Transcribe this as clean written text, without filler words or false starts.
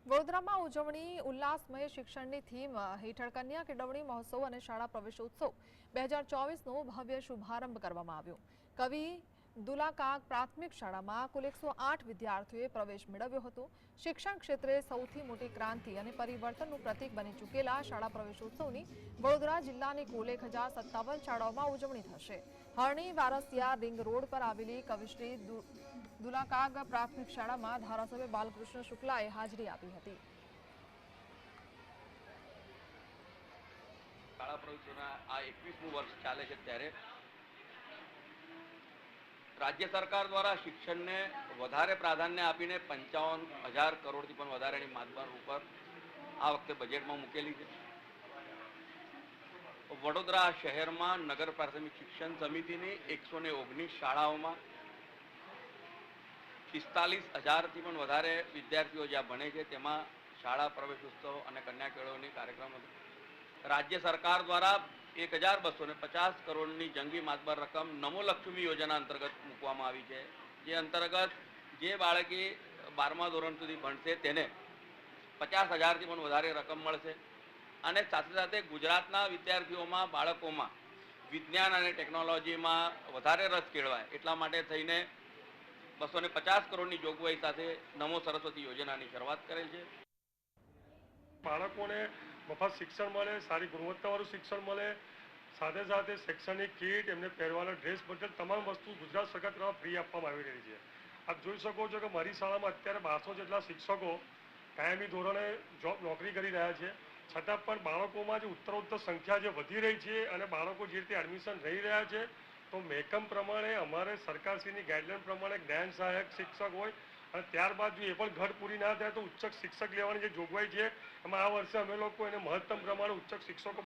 વડોદરામાં ઉજવણી ઉલ્લાસમય શિક્ષણની થીમ હેઠળ કન્યા કેળવણી મહોત્સવ અને શાળા પ્રવેશોત્સવ 2024નો ભવ્ય શુભારંભ કરવામાં આવ્યો। કવિ દુલાકાક પ્રાથમિક શાળામાં કુલ 108 વિદ્યાર્થીઓએ પ્રવેશ મેળવ્યો હતો। શિક્ષણ ક્ષેત્રે સૌથી મોટી ક્રાંતિ અને પરિવર્તનનું પ્રતીક બની ચૂકેલા શાળા પ્રવેશોત્સવની વડોદરા જિલ્લાની કુલ 1057 શાળાઓમાં ઉજવણી થશે। હરણી વારસિયા રિંગ રોડ પર આવેલી કવિશ્રી દુલાકાગ પ્રાથમિક શાળામાં ધારાસભ્ય બાલકૃષ્ણ શુક્લાએ હાજરી આપી હતી। શાળા પ્રવેશોના આ 21મું વર્ષ ચાલે છે ત્યારે રાજ્ય સરકાર દ્વારા શિક્ષણને વધારે પ્રાધાન્ય આપીને 55,000 કરોડથી પણ વધારેની માતબર ઉપર આ વખતે બજેટમાં મૂકેલી છે। વડોદરા શહેરમાં નગર પ્રાથમિક શિક્ષણ સમિતિની 119 શાળાઓમાં 45,000થી પણ વધારે વિદ્યાર્થીઓ જ્યાં ભણે છે તેમાં શાળા પ્રવેશોત્સવ અને કન્યા કેળવણી કાર્યક્રમ હતો। રાજ્ય સરકાર દ્વારા 1,250 કરોડની જંગી માતબર રકમ નમો લક્ષ્મી યોજના અંતર્ગત મૂકવામાં આવી છે, જે અંતર્ગત જે બાળકી 12મા ધોરણ સુધી ભણશે તેને 50,000થી પણ વધારે રકમ મળશે અને સાથે સાથે ગુજરાતના વિદ્યાર્થીઓમાં બાળકોમાં વિજ્ઞાન અને ટેકનોલોજીમાં વધારે રસ કેળવાય એટલા માટે થઈને 250 કરોડની જોગવાઈ સાથે નમો સરસ્વતી યોજનાની શરૂઆત કરેલ છે। બાળકોને મફત શિક્ષણ મળે, સારી ગુણવત્તાવાળું શિક્ષણ મળે, સાથે સાથે શૈક્ષણિક કીટ, એમને પહેરવાના ડ્રેસ બદલ તમામ વસ્તુ ગુજરાત સરકાર દ્વારા ફ્રી આપવામાં આવી રહી છે। આપ જોઈ શકો છો કે મારી શાળામાં અત્યારે 1200 જેટલા શિક્ષકો કાયમી ધોરણે નોકરી કરી રહ્યા છે, છતાં પણ બાળકોમાં જે ઉત્તરોત્તર સંખ્યા જે વધી રહી છે અને બાળકો જે રીતે એડમિશન રહી રહ્યા છે, તો મહેકમ પ્રમાણે અમારે સરકારશ્રીની ગાઈડલાઈન પ્રમાણે જ્ઞાન સહાયક શિક્ષક હોય અને ત્યારબાદ જો એ પણ ઘટ પૂરી ના થાય તો ઉચ્ચ શિક્ષક લેવાની જે જોગવાઈ છે એમાં આ વર્ષે અમે લોકો એને મહત્તમ પ્રમાણે ઉચ્ચ શિક્ષકો